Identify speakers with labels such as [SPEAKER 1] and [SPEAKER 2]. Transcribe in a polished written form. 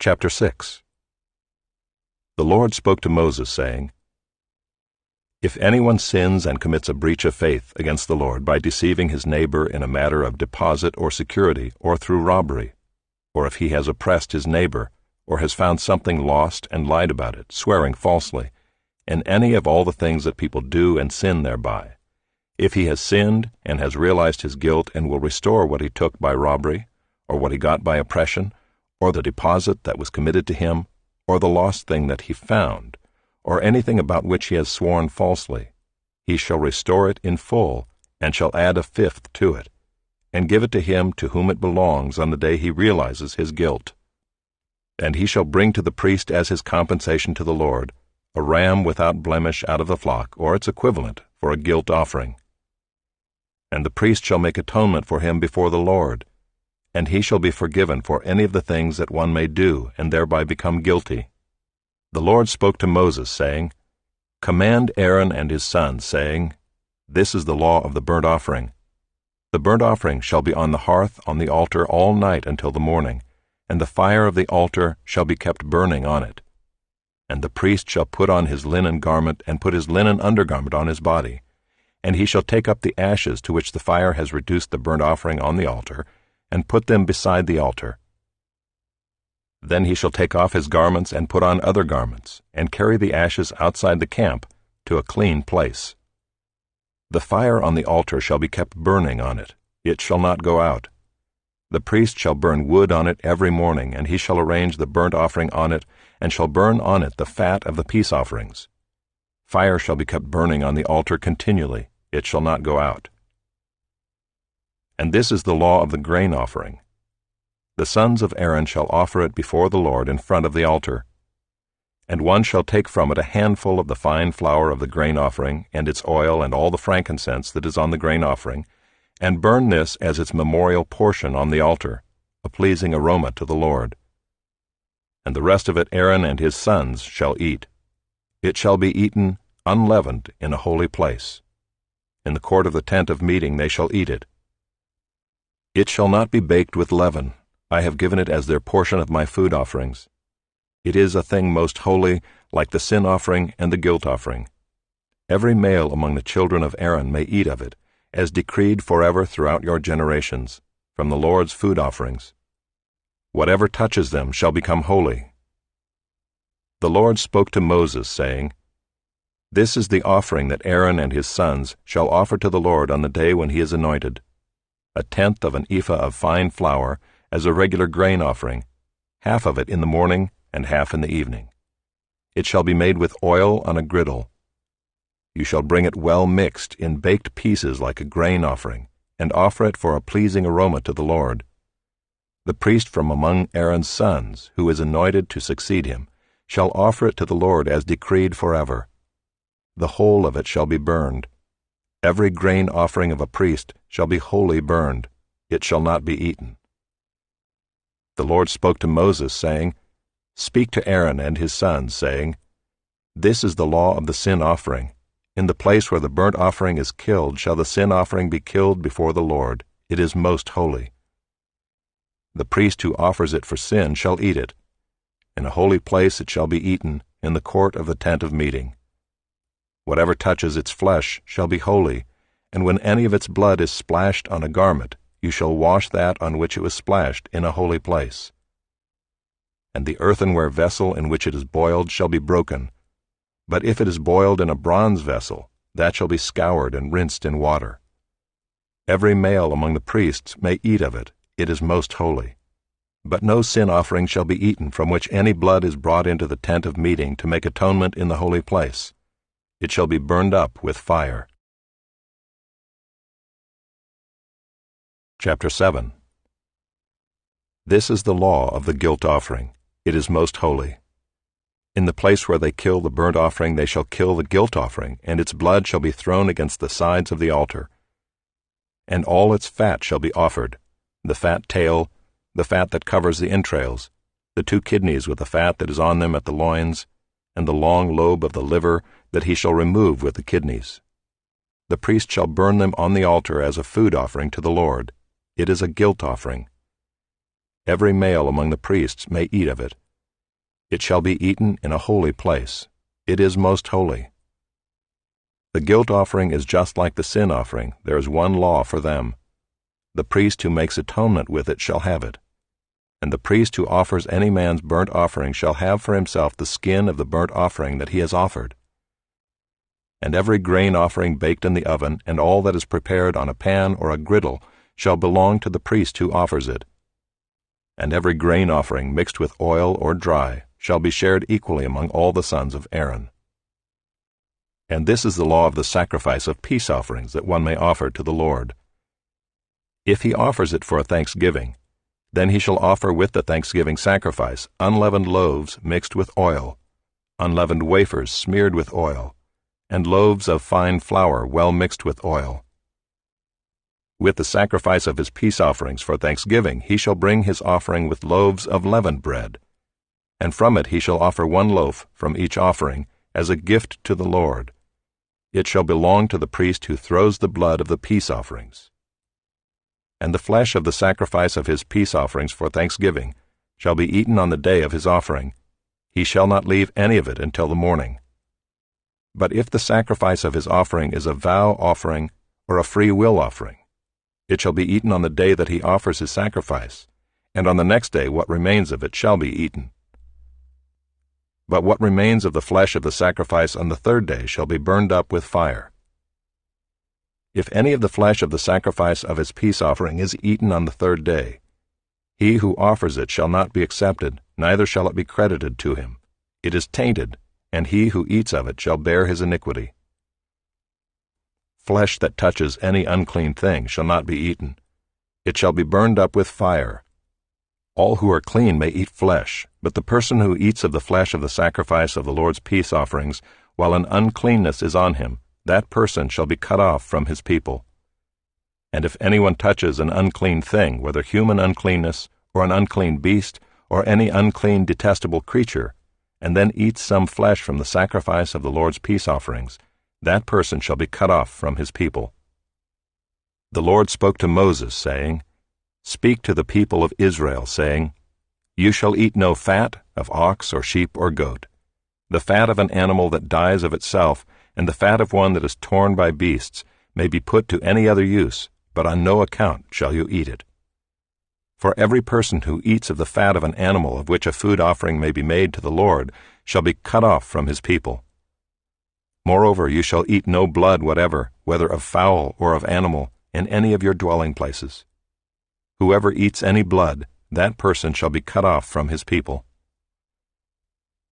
[SPEAKER 1] Chapter 6. The Lord spoke to Moses, saying, If anyone sins and commits a breach of faith against the Lord by deceiving his neighbor in a matter of deposit or security, or through robbery, or if he has oppressed his neighbor, or has found something lost and lied about it, swearing falsely, in any of all the things that people do and sin thereby, if he has sinned and has realized his guilt and will restore what he took by robbery, or what he got by oppression, or the deposit that was committed to him, or the lost thing that he found, or anything about which he has sworn falsely, he shall restore it in full, and shall add a fifth to it, and give it to him to whom it belongs on the day he realizes his guilt. And he shall bring to the priest as his compensation to the Lord a ram without blemish out of the flock, or its equivalent, for a guilt offering. And the priest shall make atonement for him before the Lord, and he shall be forgiven for any of the things that one may do and thereby become guilty. The Lord spoke to Moses, saying, Command Aaron and his sons, saying, This is the law of the burnt offering. The burnt offering shall be on the hearth on the altar all night until the morning, and the fire of the altar shall be kept burning on it. And the priest shall put on his linen garment and put his linen undergarment on his body, and he shall take up the ashes to which the fire has reduced the burnt offering on the altar, and put them beside the altar. Then he shall take off his garments and put on other garments, and carry the ashes outside the camp to a clean place. The fire on the altar shall be kept burning on it, it shall not go out. The priest shall burn wood on it every morning, and he shall arrange the burnt offering on it, and shall burn on it the fat of the peace offerings. Fire shall be kept burning on the altar continually, it shall not go out. And this is the law of the grain offering. The sons of Aaron shall offer it before the Lord in front of the altar. And one shall take from it a handful of the fine flour of the grain offering, and its oil, and all the frankincense that is on the grain offering, and burn this as its memorial portion on the altar, a pleasing aroma to the Lord. And the rest of it Aaron and his sons shall eat. It shall be eaten unleavened in a holy place. In the court of the tent of meeting they shall eat it. It shall not be baked with leaven. I have given it as their portion of my food offerings. It is a thing most holy, like the sin offering and the guilt offering. Every male among the children of Aaron may eat of it, as decreed forever throughout your generations, from the Lord's food offerings. Whatever touches them shall become holy. The Lord spoke to Moses, saying, This is the offering that Aaron and his sons shall offer to the Lord on the day when he is anointed. 1/10 of an ephah of fine flour as a regular grain offering, half of it in the morning and half in the evening. It shall be made with oil on a griddle. You shall bring it well mixed in baked pieces like a grain offering, and offer it for a pleasing aroma to the Lord. The priest from among Aaron's sons, who is anointed to succeed him, shall offer it to the Lord as decreed forever. The whole of it shall be burned. Every grain offering of a priest shall be wholly burned, it shall not be eaten. The Lord spoke to Moses, saying, Speak to Aaron and his sons, saying, This is the law of the sin offering. In the place where the burnt offering is killed shall the sin offering be killed before the Lord. It is most holy. The priest who offers it for sin shall eat it. In a holy place it shall be eaten, in the court of the tent of meeting. Whatever touches its flesh shall be holy, and when any of its blood is splashed on a garment, you shall wash that on which it was splashed in a holy place. And the earthenware vessel in which it is boiled shall be broken. But if it is boiled in a bronze vessel, that shall be scoured and rinsed in water. Every male among the priests may eat of it, it is most holy. But no sin offering shall be eaten from which any blood is brought into the tent of meeting to make atonement in the holy place. It shall be burned up with fire. Chapter 7. This is the law of the guilt offering. It is most holy. In the place where they kill the burnt offering they shall kill the guilt offering, and its blood shall be thrown against the sides of the altar. And all its fat shall be offered, the fat tail, the fat that covers the entrails, the 2 kidneys with the fat that is on them at the loins, and the long lobe of the liver that he shall remove with the kidneys. The priest shall burn them on the altar as a food offering to the Lord. It is a guilt offering. Every male among the priests may eat of it, It shall be eaten in a holy place. It is most holy. The guilt offering is just like the sin offering. There is one law for them. The priest who makes atonement with it shall have it. And the priest who offers any man's burnt offering shall have for himself the skin of the burnt offering that he has offered. And every grain offering baked in the oven, and all that is prepared on a pan or a griddle, shall belong to the priest who offers it. And every grain offering mixed with oil or dry shall be shared equally among all the sons of Aaron. And this is the law of the sacrifice of peace offerings that one may offer to the Lord. If he offers it for a thanksgiving, then he shall offer with the thanksgiving sacrifice unleavened loaves mixed with oil, unleavened wafers smeared with oil, and loaves of fine flour well mixed with oil. With the sacrifice of his peace offerings for thanksgiving he shall bring his offering with loaves of leavened bread, and from it he shall offer one loaf from each offering as a gift to the Lord. It shall belong to the priest who throws the blood of the peace offerings. And the flesh of the sacrifice of his peace offerings for thanksgiving shall be eaten on the day of his offering. He shall not leave any of it until the morning. But if the sacrifice of his offering is a vow offering or a free will offering, it shall be eaten on the day that he offers his sacrifice, and on the next day what remains of it shall be eaten. But what remains of the flesh of the sacrifice on the third day shall be burned up with fire. If any of the flesh of the sacrifice of his peace offering is eaten on the third day, he who offers it shall not be accepted, neither shall it be credited to him. It is tainted, and he who eats of it shall bear his iniquity. Flesh that touches any unclean thing shall not be eaten. It shall be burned up with fire. All who are clean may eat flesh, but the person who eats of the flesh of the sacrifice of the Lord's peace offerings, while an uncleanness is on him, that person shall be cut off from his people. And if anyone touches an unclean thing, whether human uncleanness, or an unclean beast, or any unclean detestable creature, and then eats some flesh from the sacrifice of the Lord's peace offerings, that person shall be cut off from his people. The Lord spoke to Moses, saying, Speak to the people of Israel, saying, You shall eat no fat of ox or sheep or goat. The fat of an animal that dies of itself, and the fat of one that is torn by beasts, may be put to any other use, but on no account shall you eat it. For every person who eats of the fat of an animal of which a food offering may be made to the Lord shall be cut off from his people. Moreover, you shall eat no blood whatever, whether of fowl or of animal, in any of your dwelling places. Whoever eats any blood, that person shall be cut off from his people.